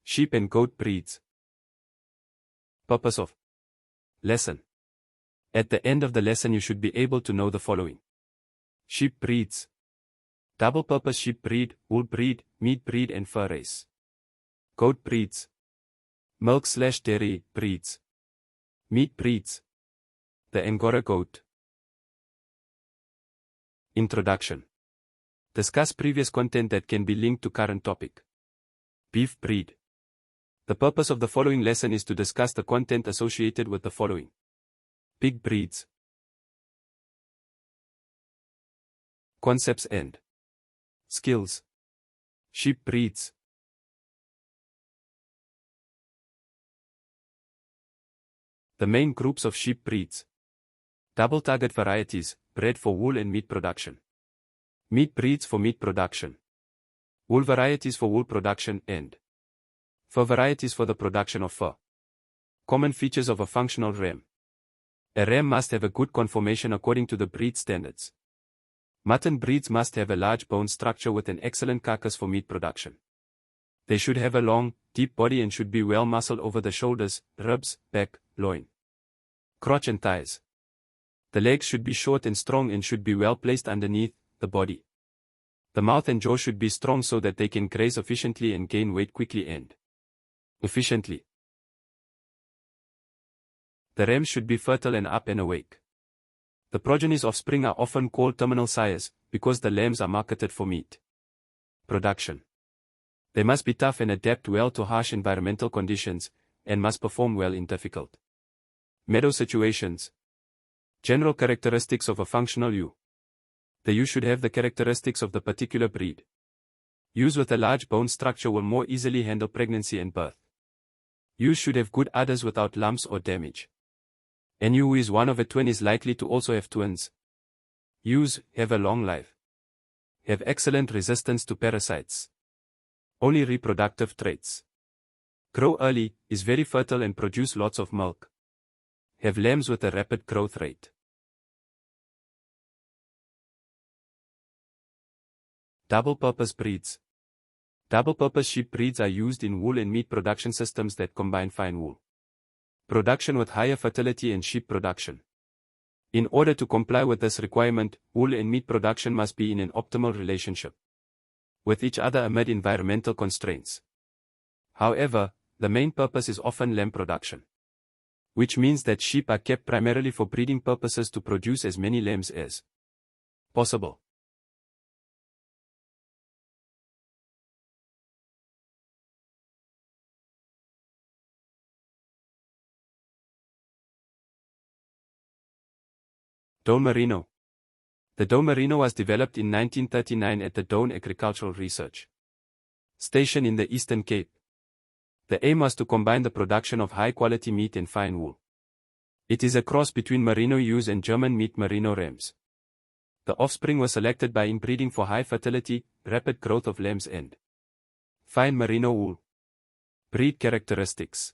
Sheep and goat breeds. Purpose of lesson. At the end of the lesson you should be able to know the following. Sheep breeds. Double-purpose sheep breed, wool breed, meat breed and fur race. Goat breeds. Milk/dairy breeds. Meat breeds. The Angora goat. Introduction. Discuss previous content that can be linked to current topic. Beef breed. The purpose of the following lesson is to discuss the content associated with the following. Pig breeds. Concepts and skills. Sheep breeds. The main groups of sheep breeds. Double target varieties, bred for wool and meat production. Meat breeds for meat production. Wool varieties for wool production and fur varieties for the production of fur. Common features of a functional ram. A ram must have a good conformation according to the breed standards. Mutton breeds must have a large bone structure with an excellent carcass for meat production. They should have a long, deep body and should be well muscled over the shoulders, ribs, back, loin, crotch and thighs. The legs should be short and strong and should be well placed underneath the body. The mouth and jaw should be strong so that they can graze efficiently and gain weight quickly and efficiently. The rams should be fertile and up and awake. The progeny's offspring are often called terminal sires, because the lambs are marketed for meat production. They must be tough and adapt well to harsh environmental conditions, and must perform well in difficult meadow situations. General characteristics of a functional ewe. The ewe should have the characteristics of the particular breed. Ewes with a large bone structure will more easily handle pregnancy and birth. Ewes should have good udders without lumps or damage. An ewe who is one of a twin is likely to also have twins. Ewes have a long life. Have excellent resistance to parasites. Only reproductive traits. Grow early, is very fertile and produce lots of milk. Have lambs with a rapid growth rate. Double-purpose breeds. Double-purpose sheep breeds are used in wool and meat production systems that combine fine wool production with higher fertility and sheep production. In order to comply with this requirement, wool and meat production must be in an optimal relationship with each other amid environmental constraints. However, the main purpose is often lamb production, which means that sheep are kept primarily for breeding purposes to produce as many lambs as possible. Doe Merino. The Doe Merino was developed in 1939 at the Doe Agricultural Research Station in the Eastern Cape. The aim was to combine the production of high-quality meat and fine wool. It is a cross between Merino ewes and German meat Merino rams. The offspring was selected by inbreeding for high fertility, rapid growth of lambs and fine Merino wool. Breed characteristics.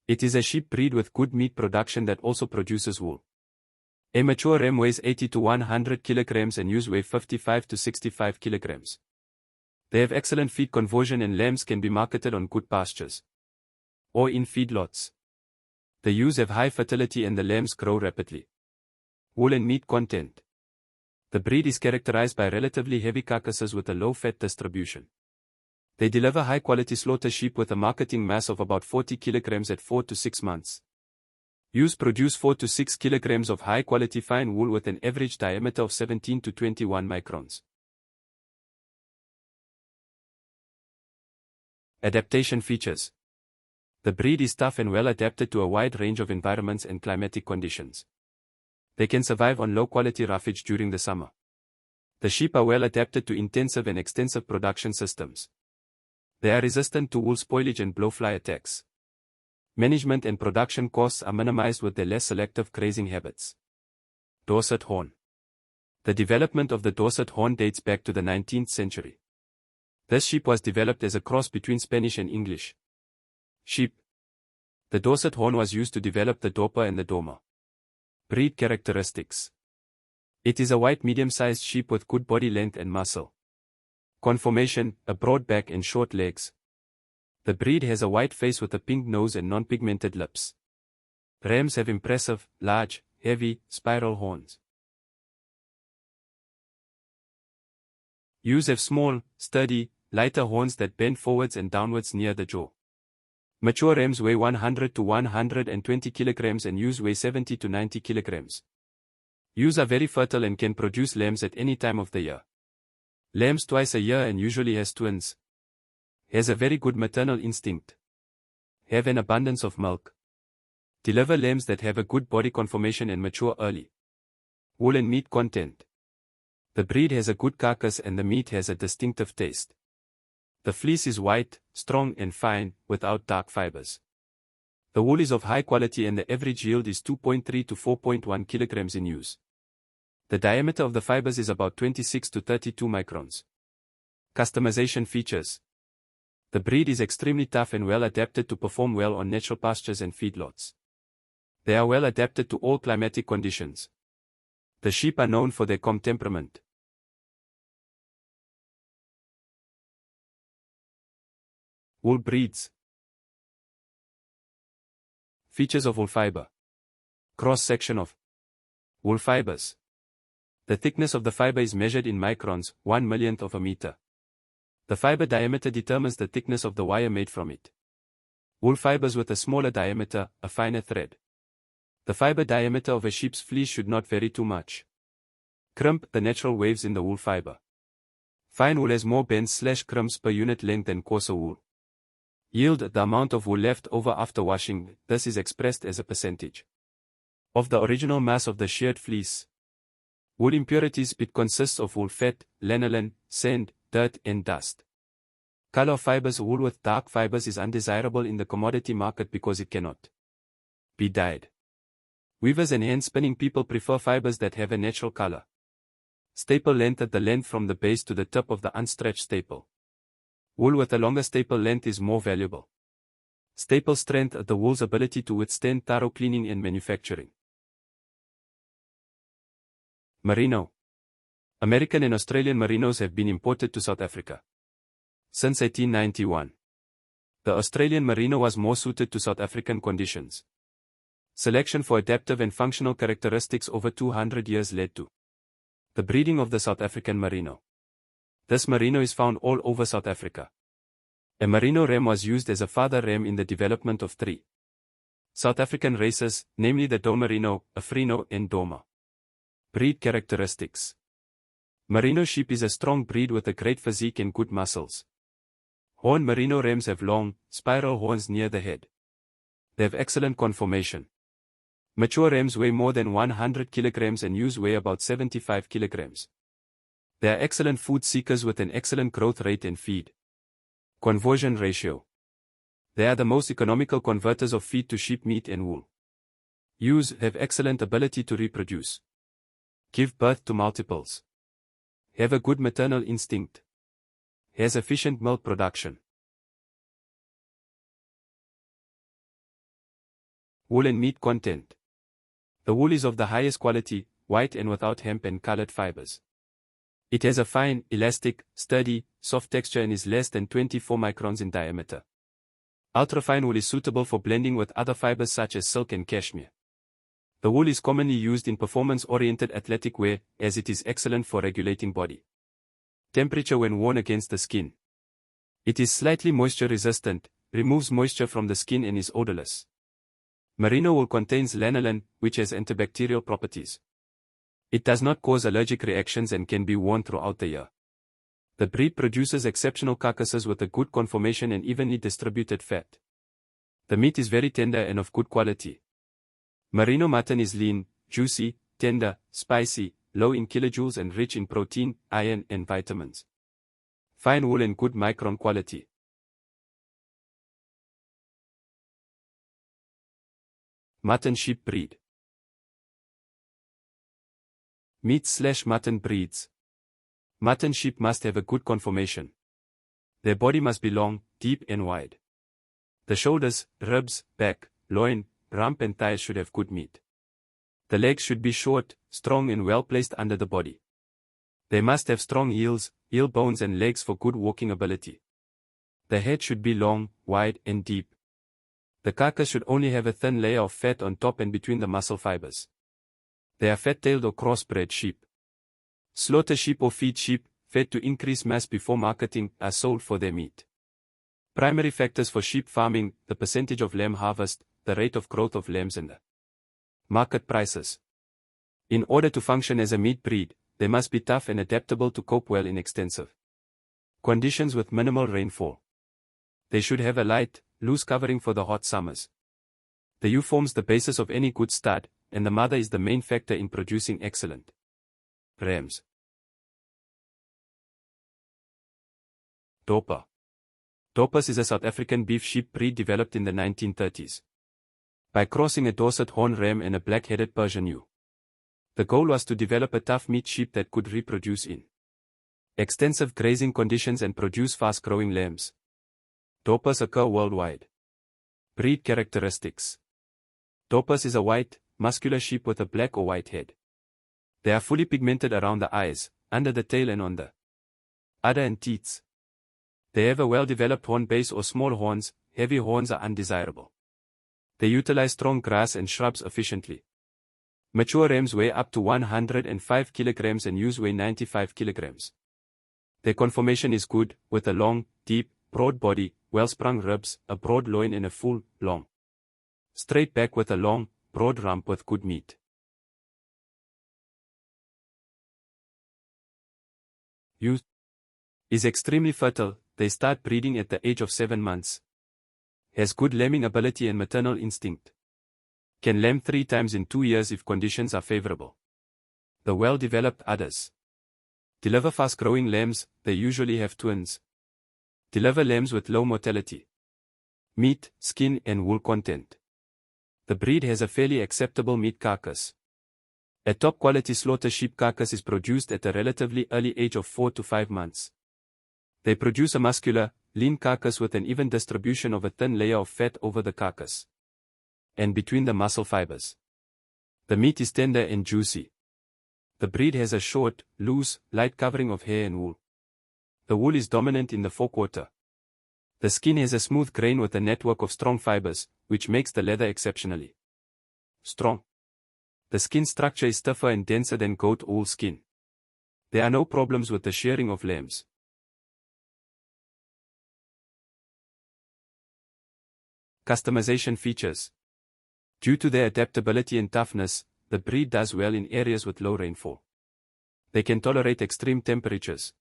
It is a sheep breed with good meat production that also produces wool. A mature ram weighs 80 to 100 kilograms and ewes weigh 55 to 65 kilograms. They have excellent feed conversion and lambs can be marketed on good pastures or in feedlots. The ewes have high fertility and the lambs grow rapidly. Wool and meat content. The breed is characterized by relatively heavy carcasses with a low fat distribution. They deliver high-quality slaughter sheep with a marketing mass of about 40 kilograms at 4 to 6 months. Ewes produce 4 to 6 kilograms of high-quality fine wool with an average diameter of 17 to 21 microns. Adaptation features. The breed is tough and well adapted to a wide range of environments and climatic conditions. They can survive on low-quality roughage during the summer. The sheep are well adapted to intensive and extensive production systems. They are resistant to wool spoilage and blowfly attacks. Management and production costs are minimized with their less selective grazing habits. Dorset horn. The development of the Dorset horn dates back to the 19th century. This sheep was developed as a cross between Spanish and English sheep. The Dorset horn was used to develop the Dorper and the Dormer. Breed characteristics. It is a white medium-sized sheep with good body length and muscle conformation, a broad back and short legs. The breed has a white face with a pink nose and non-pigmented lips. Rams have impressive, large, heavy, spiral horns. Ewes have small, sturdy, lighter horns that bend forwards and downwards near the jaw. Mature rams weigh 100 to 120 kilograms and ewes weigh 70 to 90 kilograms. Ewes are very fertile and can produce lambs at any time of the year. Lambs twice a year and usually has twins. Has a very good maternal instinct. Have an abundance of milk. Deliver lambs that have a good body conformation and mature early. Wool and meat content. The breed has a good carcass and the meat has a distinctive taste. The fleece is white, strong and fine, without dark fibers. The wool is of high quality and the average yield is 2.3 to 4.1 kilograms in use. The diameter of the fibers is about 26 to 32 microns. Customization features. The breed is extremely tough and well adapted to perform well on natural pastures and feedlots. They are well adapted to all climatic conditions. The sheep are known for their calm temperament. Wool breeds. Features of wool fiber. Cross-section of wool fibers. The thickness of the fiber is measured in microns, 1/1,000,000th of a meter. The fiber diameter determines the thickness of the wire made from it. Wool fibers with a smaller diameter, a finer thread. The fiber diameter of a sheep's fleece should not vary too much. Crimp, the natural waves in the wool fiber. Fine wool has more bends/crimps per unit length than coarser wool. Yield, the amount of wool left over after washing, this is expressed as a percentage of the original mass of the sheared fleece. Wool impurities, it consists of wool fat, lanolin, sand, dirt and dust. Color of fibers. Wool with dark fibers is undesirable in the commodity market because it cannot be dyed. Weavers and hand spinning people prefer fibers that have a natural color. Staple length, at the length from the base to the tip of the unstretched staple. Wool with a longer staple length is more valuable. Staple strength, the wool's ability to withstand thorough cleaning and manufacturing. Merino. American and Australian Merinos have been imported to South Africa since 1891. The Australian Merino was more suited to South African conditions. Selection for adaptive and functional characteristics over 200 years led to the breeding of the South African Merino. This Merino is found all over South Africa. A Merino ram was used as a father ram in the development of 3 South African races, namely the Merino, Afrino and Doma. Breed characteristics. Merino sheep is a strong breed with a great physique and good muscles. Horn Merino rams have long, spiral horns near the head. They have excellent conformation. Mature rams weigh more than 100 kilograms and ewes weigh about 75 kilograms. They are excellent food seekers with an excellent growth rate and feed conversion ratio. They are the most economical converters of feed to sheep meat and wool. Ewes have excellent ability to reproduce. Give birth to multiples. Have a good maternal instinct. Has efficient milk production. Wool and meat content. The wool is of the highest quality, white and without hemp and colored fibers. It has a fine, elastic, sturdy, soft texture and is less than 24 microns in diameter. Ultrafine wool is suitable for blending with other fibers such as silk and cashmere. The wool is commonly used in performance-oriented athletic wear, as it is excellent for regulating body temperature when worn against the skin. It is slightly moisture-resistant, removes moisture from the skin and is odorless. Merino wool contains lanolin, which has antibacterial properties. It does not cause allergic reactions and can be worn throughout the year. The breed produces exceptional carcasses with a good conformation and evenly distributed fat. The meat is very tender and of good quality. Merino mutton is lean, juicy, tender, spicy, low in kilojoules and rich in protein, iron and vitamins. Fine wool and good micron quality. Mutton sheep breed. Meat/mutton breeds. Mutton sheep must have a good conformation. Their body must be long, deep and wide. The shoulders, ribs, back, loin, rump and thighs should have good meat. The legs should be short, strong and well placed under the body. They must have strong heels, heel bones and legs for good walking ability. The head should be long, wide, and deep. The carcass should only have a thin layer of fat on top and between the muscle fibers. They are fat-tailed or crossbred sheep. Slaughter sheep or feed sheep, fed to increase mass before marketing, are sold for their meat. Primary factors for sheep farming: the percentage of lamb harvest, the rate of growth of lambs, and the market prices. In order to function as a meat breed, they must be tough and adaptable to cope well in extensive conditions with minimal rainfall. They should have a light, loose covering for the hot summers. The ewe forms the basis of any good stud, and the mother is the main factor in producing excellent rams. Dorper. Dorpers is a South African beef sheep breed developed in the 1930s by crossing a Dorset horn ram and a black-headed Persian ewe. The goal was to develop a tough meat sheep that could reproduce in extensive grazing conditions and produce fast-growing lambs. Dorpers occur worldwide. Breed characteristics. Dorpers is a white, muscular sheep with a black or white head. They are fully pigmented around the eyes, under the tail and on the udder and teats. They have a well-developed horn base or small horns. Heavy horns are undesirable. They utilize strong grass and shrubs efficiently. Mature rams weigh up to 105 kilograms and ewes weigh 95 kilograms. Their conformation is good, with a long, deep, broad body, well-sprung ribs, a broad loin and a full, long, straight back with a long, broad rump with good meat. Ewe is extremely fertile. They start breeding at the age of 7 months. Has good lambing ability and maternal instinct. Can lamb 3 times in 2 years if conditions are favorable. The well-developed udders deliver fast-growing lambs. They usually have twins. Deliver lambs with low mortality. Meat, skin and wool content. The breed has a fairly acceptable meat carcass. A top-quality slaughter sheep carcass is produced at a relatively early age of 4 to 5 months. They produce a muscular, lean carcass with an even distribution of a thin layer of fat over the carcass and between the muscle fibers. The meat is tender and juicy. The breed has a short, loose, light covering of hair and wool. The wool is dominant in the forequarter. The skin has a smooth grain with a network of strong fibers, which makes the leather exceptionally strong. The skin structure is stiffer and denser than goat wool skin. There are no problems with the shearing of lambs. Customization features. Due to their adaptability and toughness, the breed does well in areas with low rainfall. They can tolerate extreme temperatures.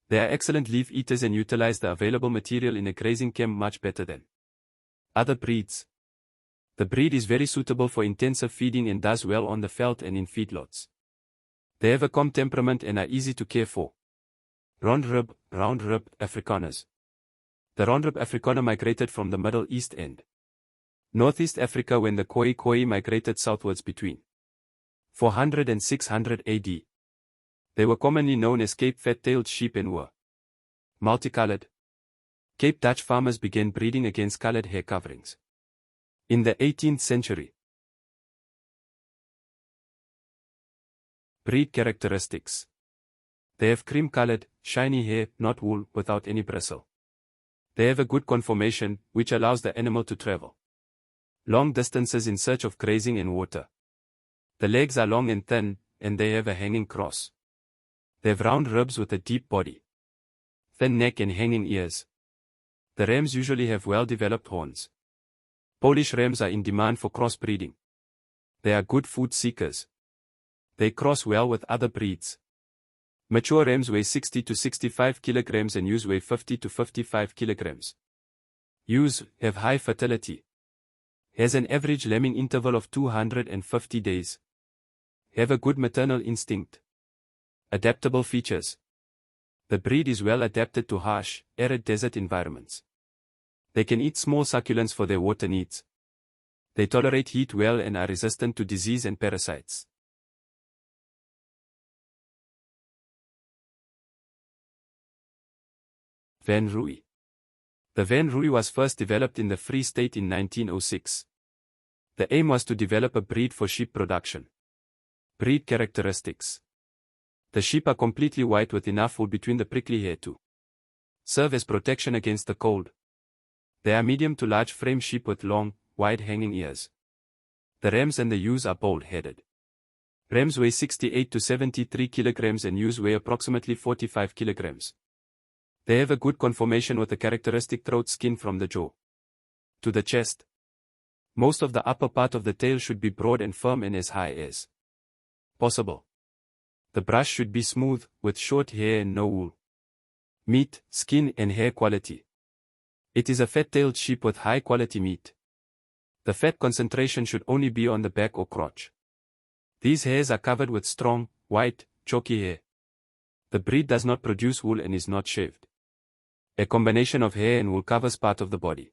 They are excellent leaf eaters and utilize the available material in a grazing camp much better than other breeds. The breed is very suitable for intensive feeding and does well on the veld and in feedlots. They have a calm temperament and are easy to care for. Round rib Afrikaners. The round-rib Afrikaner migrated from the Middle East and Northeast Africa when the Khoi migrated southwards between 400 and 600 AD. They were commonly known as Cape fat-tailed sheep and were multicolored. Cape Dutch farmers began breeding against colored hair coverings in the 18th century. Breed characteristics. They have cream-colored, shiny hair, not wool, without any bristle. They have a good conformation, which allows the animal to travel long distances in search of grazing and water. The legs are long and thin, and they have a hanging cross. They have round ribs with a deep body, thin neck and hanging ears. The rams usually have well-developed horns. Polish rams are in demand for crossbreeding. They are good food seekers. They cross well with other breeds. Mature rams weigh 60 to 65 kilograms and ewes weigh 50 to 55 kilograms. Ewes have high fertility. Has an average lambing interval of 250 days. Have a good maternal instinct. Adaptable features. The breed is well adapted to harsh, arid desert environments. They can eat small succulents for their water needs. They tolerate heat well and are resistant to disease and parasites. Van Rooy. The Van Rooy was first developed in the Free State in 1906. The aim was to develop a breed for sheep production. Breed characteristics. The sheep are completely white with enough wool between the prickly hair to serve as protection against the cold. They are medium to large frame sheep with long, wide hanging ears. The rams and the ewes are bold-headed. Rams weigh 68 to 73 kilograms and ewes weigh approximately 45 kilograms. They have a good conformation with a characteristic throat skin from the jaw to the chest. Most of the upper part of the tail should be broad and firm and as high as possible. The brush should be smooth, with short hair and no wool. Meat, skin and hair quality. It is a fat-tailed sheep with high-quality meat. The fat concentration should only be on the back or crotch. These hairs are covered with strong, white, chalky hair. The breed does not produce wool and is not shaved. A combination of hair and wool covers part of the body.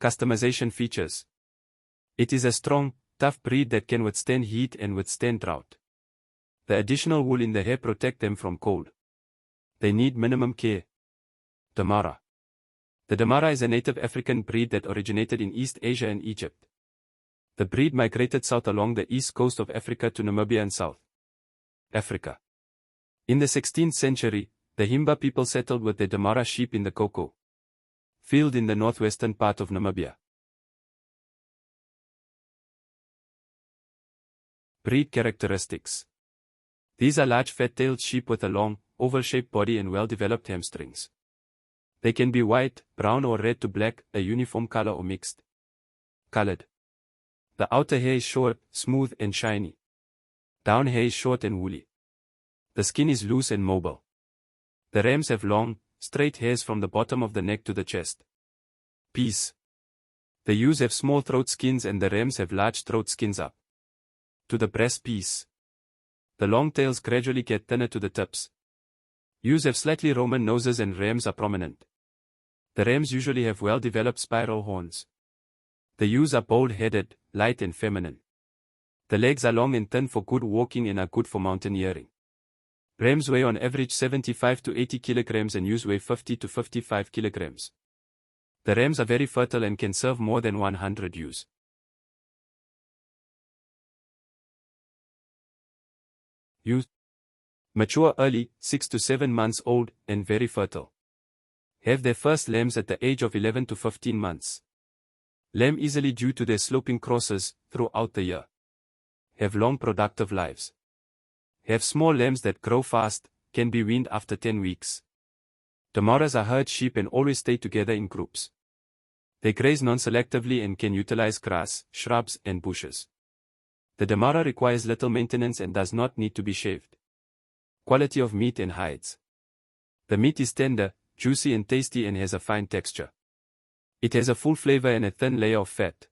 Customization features. It is a strong, tough breed that can withstand heat and withstand drought. The additional wool in the hair protect them from cold. They need minimum care. Damara. The Damara is a native African breed that originated in East Asia and Egypt. The breed migrated south along the east coast of Africa to Namibia and South Africa. In the 16th century, the Himba people settled with their Damara sheep in the cocoa field in the northwestern part of Namibia. Breed characteristics. These are large fat-tailed sheep with a long, oval-shaped body and well-developed hamstrings. They can be white, brown or red to black, a uniform color or mixed colored. The outer hair is short, smooth and shiny. Down hair is short and woolly. The skin is loose and mobile. The rams have long, straight hairs from the bottom of the neck to the chest piece. The ewes have small throat skins and the rams have large throat skins up to the breast piece. The long tails gradually get thinner to the tips. Ewes have slightly Roman noses and rams are prominent. The rams usually have well-developed spiral horns. The ewes are bold-headed, light and feminine. The legs are long and thin for good walking and are good for mountaineering. Rams weigh on average 75 to 80 kilograms and ewes weigh 50 to 55 kilograms. The rams are very fertile and can serve more than 100 ewes. Ewes mature early, 6 to 7 months old, and very fertile. Have their first lambs at the age of 11 to 15 months. Lamb easily due to their sloping crosses throughout the year. Have long productive lives. Have small lambs that grow fast, can be weaned after 10 weeks. Damaras are herd sheep and always stay together in groups. They graze non-selectively and can utilize grass, shrubs, and bushes. The Damara requires little maintenance and does not need to be shaved. Quality of meat and hides. The meat is tender, juicy and tasty and has a fine texture. It has a full flavor and a thin layer of fat.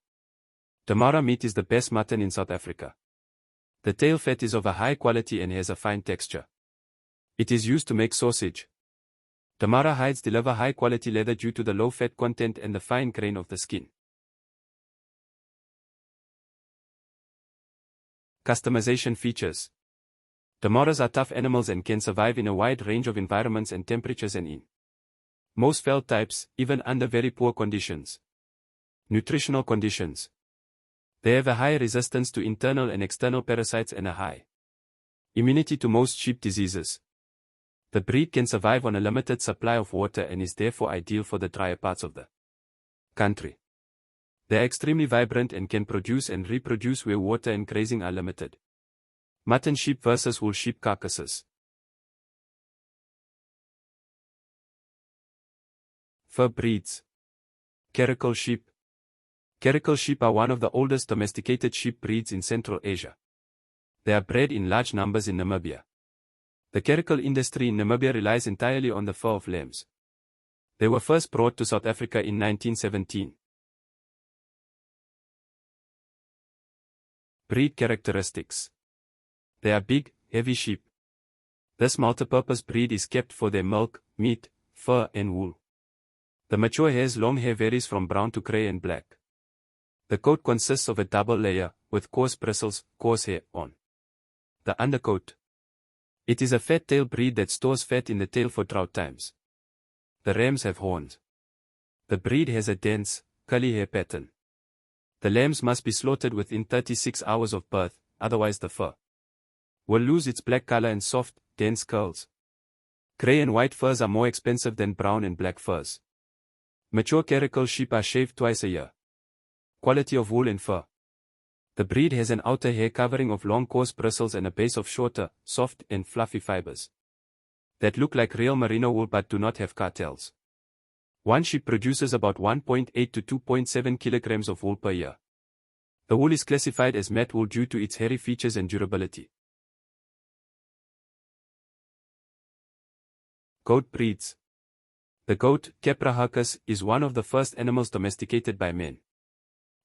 Damara meat is the best mutton in South Africa. The tail fat is of a high quality and has a fine texture. It is used to make sausage. Damara hides deliver high-quality leather due to the low fat content and the fine grain of the skin. Customization features. Damaras are tough animals and can survive in a wide range of environments and temperatures and in most veld types, even under very poor conditions. Nutritional conditions. They have a high resistance to internal and external parasites and a high immunity to most sheep diseases. The breed can survive on a limited supply of water and is therefore ideal for the drier parts of the country. They are extremely vibrant and can produce and reproduce where water and grazing are limited. Mutton sheep versus wool sheep carcasses. Fur breeds. Caracal sheep. Caracal sheep are one of the oldest domesticated sheep breeds in Central Asia. They are bred in large numbers in Namibia. The caracal industry in Namibia relies entirely on the fur of lambs. They were first brought to South Africa in 1917. Breed characteristics. They are big, heavy sheep. This multipurpose breed is kept for their milk, meat, fur and wool. The mature hare's long hair varies from brown to grey and black. The coat consists of a double layer, with coarse bristles, coarse hair on the undercoat. It is a fat tail breed that stores fat in the tail for drought times. The rams have horns. The breed has a dense, curly hair pattern. The lambs must be slaughtered within 36 hours of birth, otherwise the fur will lose its black color and soft, dense curls. Gray and white furs are more expensive than brown and black furs. Mature caracal sheep are shaved twice a year. Quality of wool and fur. The breed has an outer hair covering of long coarse bristles and a base of shorter, soft and fluffy fibers that look like real merino wool but do not have cartels. One sheep produces about 1.8 to 2.7 kilograms of wool per year. The wool is classified as matte wool due to its hairy features and durability. Goat breeds. The goat, Capra hircus, is one of the first animals domesticated by men.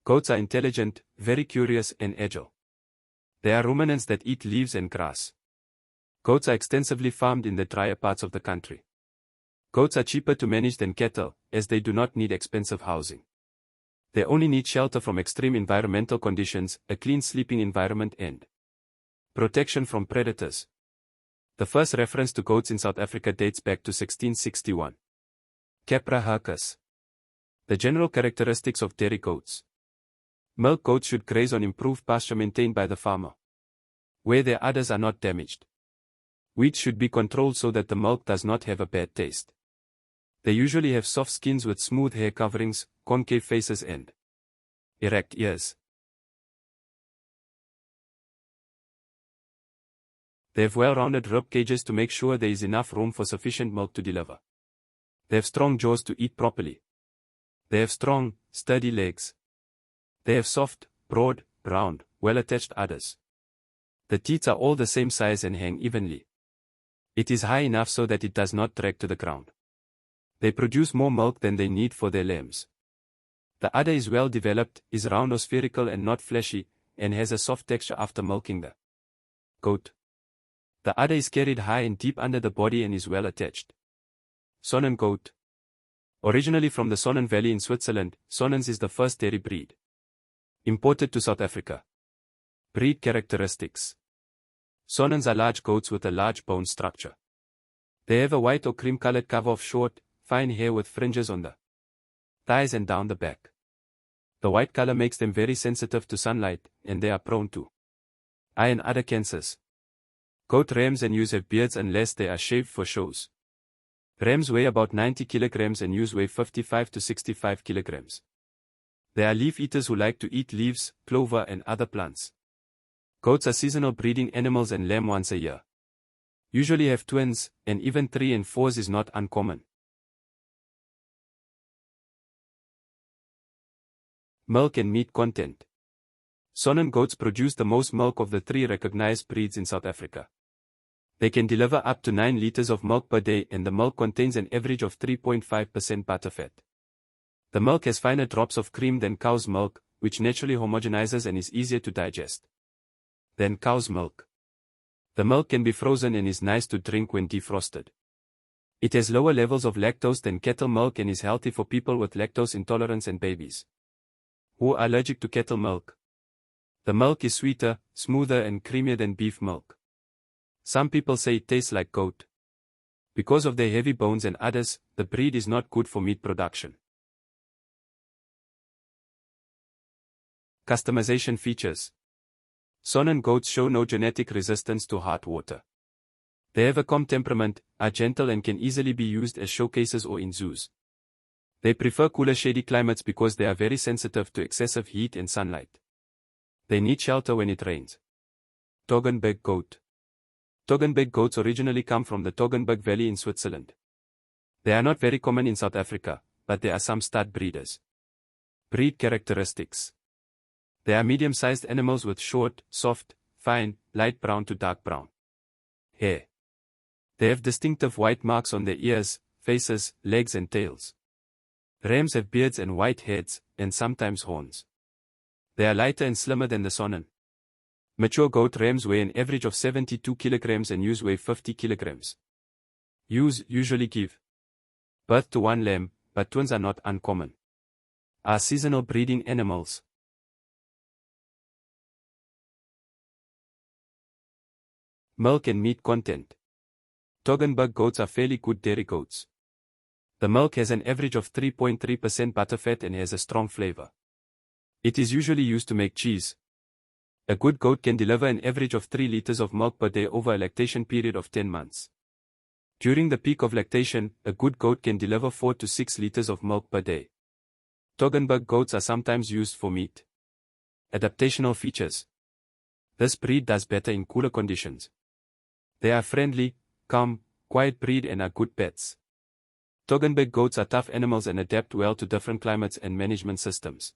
Goats are intelligent, very curious and agile. They are ruminants that eat leaves and grass. Goats are extensively farmed in the drier parts of the country. Goats are cheaper to manage than cattle, as they do not need expensive housing. They only need shelter from extreme environmental conditions, a clean sleeping environment and protection from predators. The first reference to goats in South Africa dates back to 1661. Capra hircus. The general characteristics of dairy goats. Milk goats should graze on improved pasture maintained by the farmer, where their udders are not damaged. Weeds should be controlled so that the milk does not have a bad taste. They usually have soft skins with smooth hair coverings, concave faces and erect ears. They have well-rounded rib cages to make sure there is enough room for sufficient milk to deliver. They have strong jaws to eat properly. They have strong, sturdy legs. They have soft, broad, round, well-attached udders. The teats are all the same size and hang evenly. It is high enough so that it does not drag to the ground. They produce more milk than they need for their lambs. The udder is well developed, is round or spherical and not fleshy, and has a soft texture after milking the goat. The udder is carried high and deep under the body and is well attached. Sonnen goat. Originally from the Sonnen Valley in Switzerland, Sonnens is the first dairy breed imported to South Africa. Breed characteristics. Sonnens are large goats with a large bone structure. They have a white or cream-colored cover of short, fine hair with fringes on the thighs and down the back. The white color makes them very sensitive to sunlight, and they are prone to eye and other cancers. Goat rams and ewes have beards unless they are shaved for shows. Rams weigh about 90 kilograms and ewes weigh 55 to 65 kilograms. They are leaf eaters who like to eat leaves, clover and other plants. Goats are seasonal breeding animals and lamb once a year. Usually have twins, and even 3 and 4s is not uncommon. Milk and meat content. Sonnen goats produce the most milk of the 3 recognized breeds in South Africa. They can deliver up to 9 liters of milk per day and the milk contains an average of 3.5% butterfat. The milk has finer drops of cream than cow's milk, which naturally homogenizes and is easier to digest than cow's milk. The milk can be frozen and is nice to drink when defrosted. It has lower levels of lactose than cattle milk and is healthy for people with lactose intolerance and babies who are allergic to cattle milk. The milk is sweeter, smoother and creamier than beef milk. Some people say it tastes like goat. Because of their heavy bones and udders, the breed is not good for meat production. Customization features. Sonnen goats show no genetic resistance to hot water. They have a calm temperament, are gentle and can easily be used as showcases or in zoos. They prefer cooler shady climates because they are very sensitive to excessive heat and sunlight. They need shelter when it rains. Toggenburg goat. Toggenburg goats originally come from the Toggenburg Valley in Switzerland. They are not very common in South Africa, but there are some stud breeders. Breed characteristics. They are medium-sized animals with short, soft, fine, light brown to dark brown hair. They have distinctive white marks on their ears, faces, legs and tails. Rams have beards and white heads, and sometimes horns. They are lighter and slimmer than the Sonnen. Mature goat rams weigh an average of 72 kilograms and ewes weigh 50 kilograms. Ewes usually give birth to 1 lamb, but twins are not uncommon. Are seasonal breeding animals. Milk and meat content. Toggenburg goats are fairly good dairy goats. The milk has an average of 3.3% butterfat and has a strong flavor. It is usually used to make cheese. A good goat can deliver an average of 3 liters of milk per day over a lactation period of 10 months. During the peak of lactation, a good goat can deliver 4 to 6 liters of milk per day. Toggenburg goats are sometimes used for meat. Adaptational features. This breed does better in cooler conditions. They are friendly, calm, quiet breed and are good pets. Toggenburg goats are tough animals and adapt well to different climates and management systems.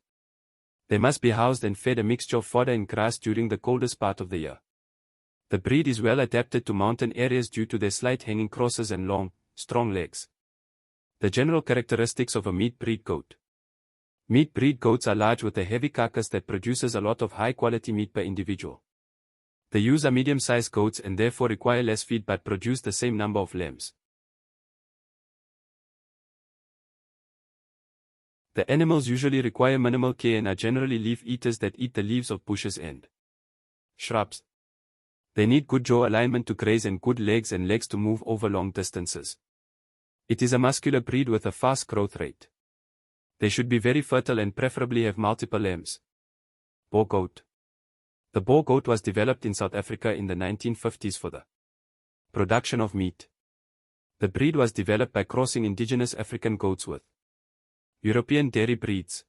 They must be housed and fed a mixture of fodder and grass during the coldest part of the year. The breed is well adapted to mountain areas due to their slight hanging crosses and long, strong legs. The general characteristics of a meat breed goat. Meat breed goats are large with a heavy carcass that produces a lot of high-quality meat per individual. The ewes are medium-sized goats and therefore require less feed but produce the same number of lambs. The animals usually require minimal care and are generally leaf eaters that eat the leaves of bushes and shrubs. They need good jaw alignment to graze and good legs to move over long distances. It is a muscular breed with a fast growth rate. They should be very fertile and preferably have multiple lambs. Boer goat. The Boer goat was developed in South Africa in the 1950s for the production of meat. The breed was developed by crossing indigenous African goats with European dairy breeds.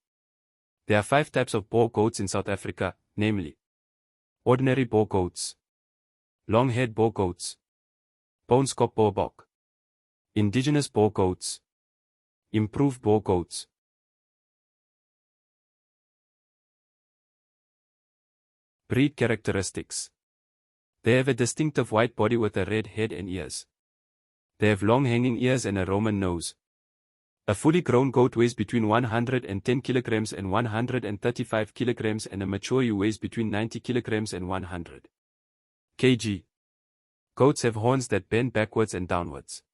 There are 5 types of Boer goats in South Africa, namely ordinary Boer goats, long-haired Boer goats, Boonskop Boer bok, indigenous Boer goats, improved Boer goats. Breed characteristics. They have a distinctive white body with a red head and ears. They have long hanging ears and a Roman nose. A fully grown goat weighs between 110 kilograms and 135 kilograms and a mature ewe weighs between 90 kilograms and 100 kg. Goats have horns that bend backwards and downwards.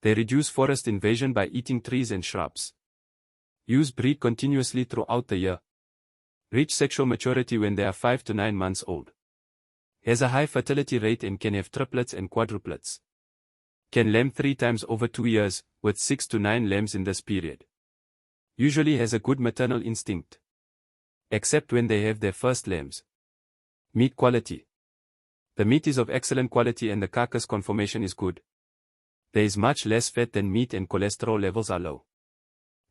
They reduce forest invasion by eating trees and shrubs. Ewes breed continuously throughout the year. Reach sexual maturity when they are 5 to 9 months old. Has a high fertility rate and can have triplets and quadruplets. Can lamb 3 times over 2 years, with 6 to 9 lambs in this period. Usually has a good maternal instinct. Except when they have their first lambs. Meat quality. The meat is of excellent quality and the carcass conformation is good. There is much less fat than meat and cholesterol levels are low.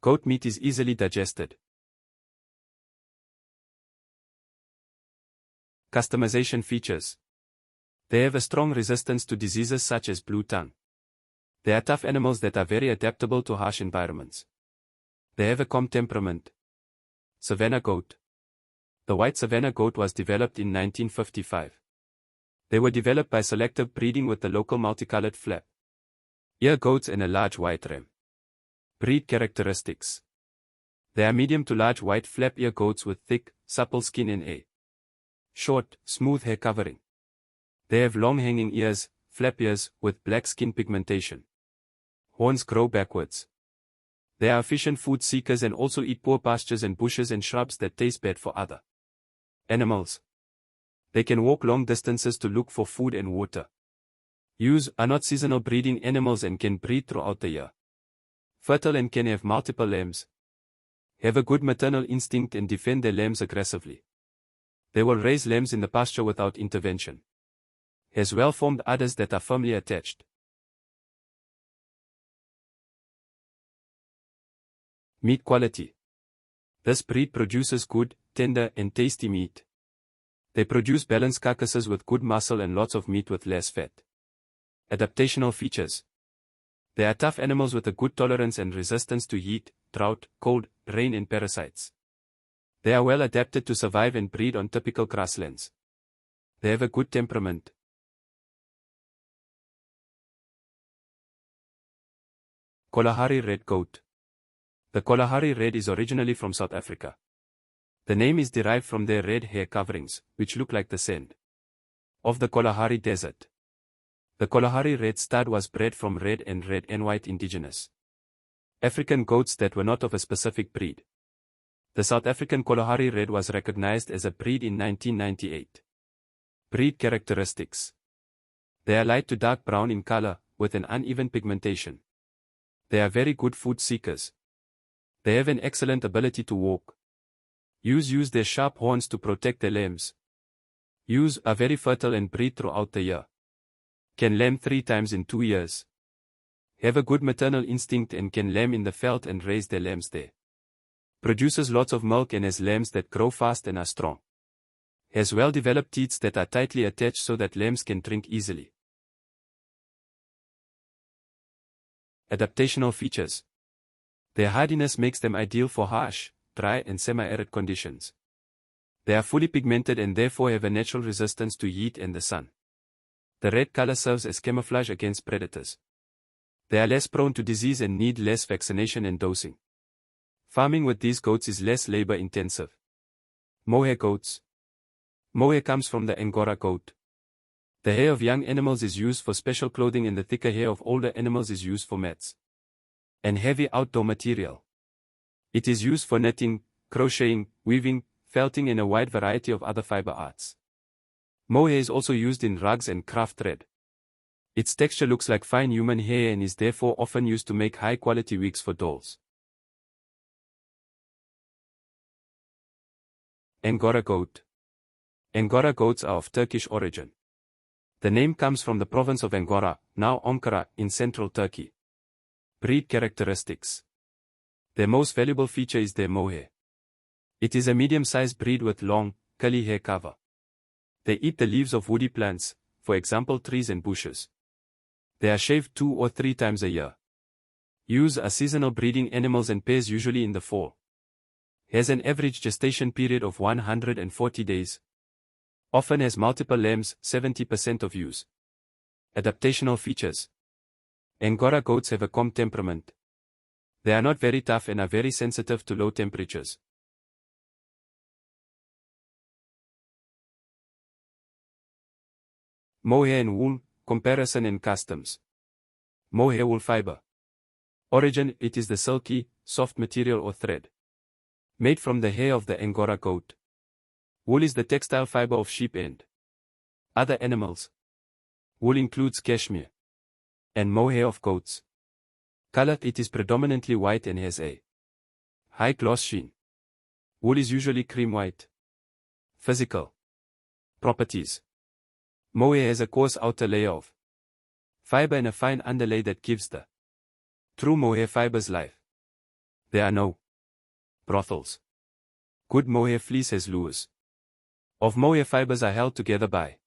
Goat meat is easily digested. Customization features. They have a strong resistance to diseases such as blue tongue. They are tough animals that are very adaptable to harsh environments. They have a calm temperament. Savannah goat. The white Savannah goat was developed in 1955. They were developed by selective breeding with the local multicolored flap ear goats and a large white ram. Breed characteristics. They are medium to large white flap ear goats with thick, supple skin and a short, smooth hair covering. They have long hanging ears, flap ears, with black skin pigmentation. Horns grow backwards. They are efficient food seekers and also eat poor pastures and bushes and shrubs that taste bad for other animals. They can walk long distances to look for food and water. Ewes are not seasonal breeding animals and can breed throughout the year. Fertile and can have multiple lambs. Have a good maternal instinct and defend their lambs aggressively. They will raise lambs in the pasture without intervention. Has well-formed udders that are firmly attached. Meat quality. This breed produces good, tender, and tasty meat. They produce balanced carcasses with good muscle and lots of meat with less fat. Adaptational features. They are tough animals with a good tolerance and resistance to heat, drought, cold, rain and parasites. They are well adapted to survive and breed on typical grasslands. They have a good temperament. Kalahari red goat. The Kalahari red is originally from South Africa. The name is derived from their red hair coverings, which look like the sand of the Kalahari Desert. The Kalahari red stud was bred from red and white indigenous African goats that were not of a specific breed. The South African Kalahari red was recognized as a breed in 1998. Breed characteristics. They are light to dark brown in color, with an uneven pigmentation. They are very good food seekers. They have an excellent ability to walk. Ewes use their sharp horns to protect their lambs. Ewes are very fertile and breed throughout the year. Can lamb 3 times in 2 years. Have a good maternal instinct and can lamb in the veld and raise their lambs there. Produces lots of milk and has lambs that grow fast and are strong. Has well-developed teats that are tightly attached so that lambs can drink easily. Adaptational features. Their hardiness makes them ideal for harsh, dry and semi-arid conditions. They are fully pigmented and therefore have a natural resistance to heat and the sun. The red color serves as camouflage against predators. They are less prone to disease and need less vaccination and dosing. Farming with these goats is less labor-intensive. Mohair goats. Mohair comes from the Angora goat. The hair of young animals is used for special clothing and the thicker hair of older animals is used for mats and heavy outdoor material. It is used for knitting, crocheting, weaving, felting and a wide variety of other fiber arts. Mohair is also used in rugs and craft thread. Its texture looks like fine human hair and is therefore often used to make high-quality wigs for dolls. Angora goat. Angora goats are of Turkish origin. The name comes from the province of Angora, now Ankara, in central Turkey. Breed characteristics. Their most valuable feature is their mohair. It is a medium-sized breed with long, curly hair cover. They eat the leaves of woody plants, for example trees and bushes. They are shaved 2 or 3 times a year. Ewes are seasonal breeding animals and pairs usually in the fall. Has an average gestation period of 140 days. Often has multiple lambs, 70% of ewes. Adaptational features. Angora goats have a calm temperament. They are not very tough and are very sensitive to low temperatures. Mohair and wool, comparison and customs. Mohair wool fiber. Origin, it is the silky, soft material or thread made from the hair of the Angora goat. Wool is the textile fiber of sheep and other animals. Wool includes cashmere and mohair of goats. Color, it is predominantly white and has a high gloss sheen. Wool is usually cream white. Physical properties. Mohair has a coarse outer layer of fiber and a fine underlay that gives the true mohair fibers life. There are no brothels. Good mohair fleece has lures of mohair fibers are held together by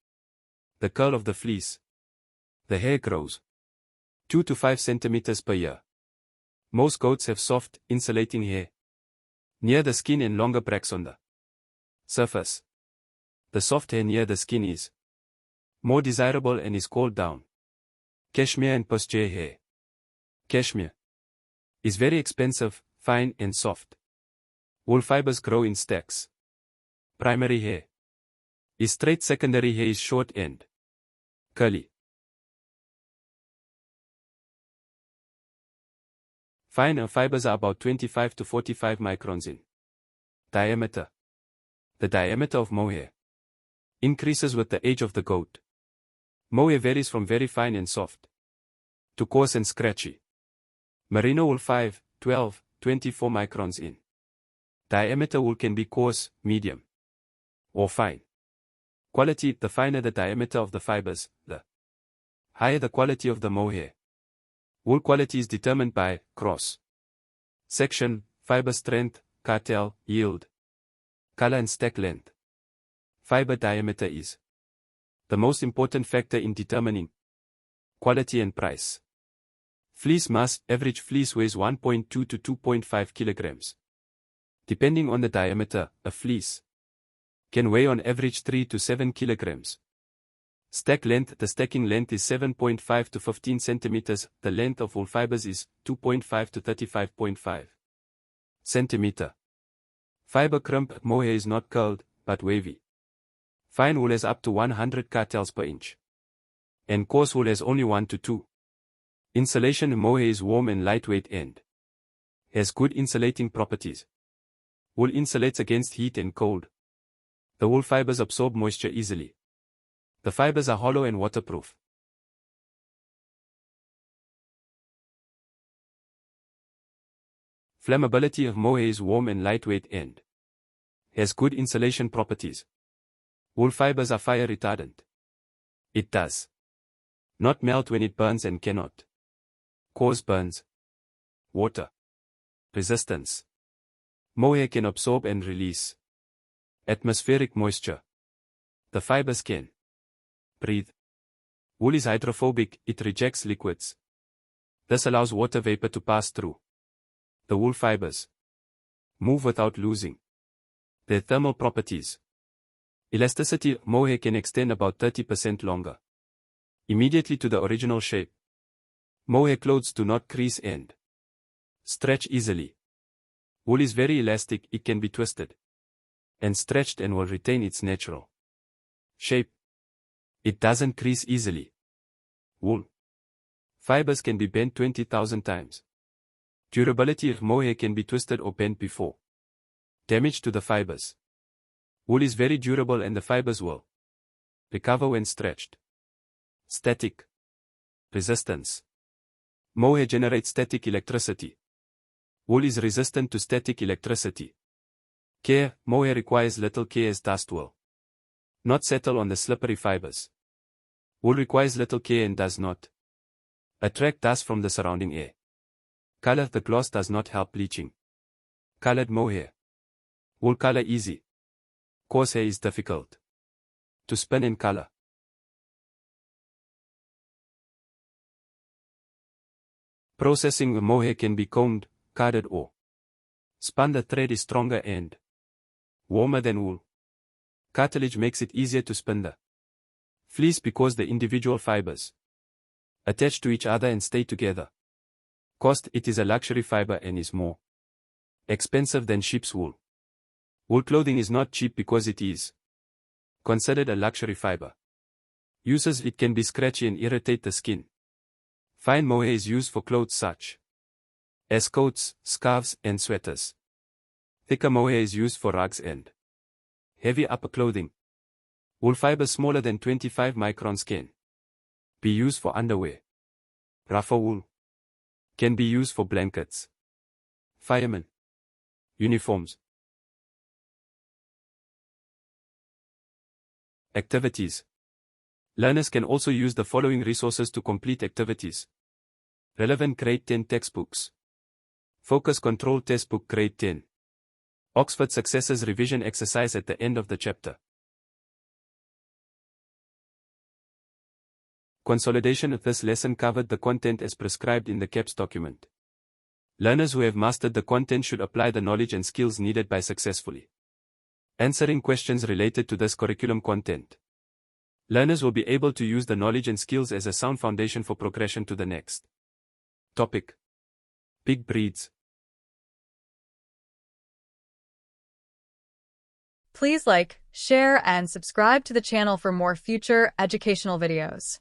the curl of the fleece. The hair grows 2 to 5 centimeters per year. Most goats have soft, insulating hair near the skin and longer bracts on the surface. The soft hair near the skin is more desirable and is called down. Cashmere and pasture hair. Cashmere is very expensive, fine and soft. Wool fibers grow in stacks. Primary hair is straight, secondary hair is short and curly. Fine fibers are about 25 to 45 microns in diameter. The diameter of mohair increases with the age of the goat. Mohair varies from very fine and soft to coarse and scratchy. Merino wool 5, 12, 24 microns in diameter. Wool can be coarse, medium, or fine. Quality, the finer the diameter of the fibers, the higher the quality of the mohair. Wool quality is determined by cross section, fiber strength, cartel, yield, color and stack length. Fiber diameter is the most important factor in determining quality and price. Fleece mass, average fleece weighs 1.2 to 2.5 kilograms. Depending on the diameter, a fleece can weigh on average 3 to 7 kilograms. Stack length, the stacking length is 7.5 to 15 centimeters. The length of wool fibers is 2.5 to 35.5 centimeter. Fiber crimp, mohair is not curled, but wavy. Fine wool has up to 100 cartels per inch. And coarse wool has only 1 to 2. Insulation, mohair is warm and lightweight and has good insulating properties. Wool insulates against heat and cold. The wool fibers absorb moisture easily. The fibers are hollow and waterproof. Flammability of mohair is warm and lightweight and has good insulation properties. Wool fibers are fire retardant. It does not melt when it burns and cannot cause burns. Water resistance. Mohair can absorb and release atmospheric moisture. The fibers can breathe. Wool is hydrophobic, it rejects liquids. This allows water vapor to pass through. The wool fibers move without losing their thermal properties. Elasticity. Mohair can extend about 30% longer. Immediately to the original shape. Mohair clothes do not crease and stretch easily. Wool is very elastic, it can be twisted and stretched and will retain its natural shape. It doesn't crease easily. Wool fibers can be bent 20,000 times. Durability. Mohair can be twisted or bent before damage to the fibers. Wool is very durable and the fibers will recover when stretched. Static resistance. Mohair generates static electricity. Wool is resistant to static electricity. Care. Mohair requires little care as dust will not settle on the slippery fibers. Wool requires little care and does not attract dust from the surrounding air. Color. The gloss does not help bleaching colored mohair. Wool color easy. Coarse hair is difficult to spin and color. Processing. Mohair can be combed, carded or spun. The thread is stronger and warmer than wool. Cartilage makes it easier to spin the fleece because the individual fibers attach to each other and stay together. Cost. It is a luxury fiber and is more expensive than sheep's wool. Wool clothing is not cheap because it is considered a luxury fiber. Uses. It can be scratchy and irritate the skin. Fine mohair is used for clothes such as coats, scarves, and sweaters. Thicker mohair is used for rugs and heavy upper clothing. Wool fibers smaller than 25 microns can be used for underwear. Rougher wool can be used for blankets, firemen, uniforms. Activities. Learners can also use the following resources to complete activities. Relevant Grade 10 textbooks. Focus Control Textbook Grade 10. Oxford Successes Revision Exercise at the end of the chapter. Consolidation. This lesson covered the content as prescribed in the CAPS document. Learners who have mastered the content should apply the knowledge and skills needed by successfully answering questions related to this curriculum content. Learners will be able to use the knowledge and skills as a sound foundation for progression to the next topic. Pig breeds. Please like, share, and subscribe to the channel for more future educational videos.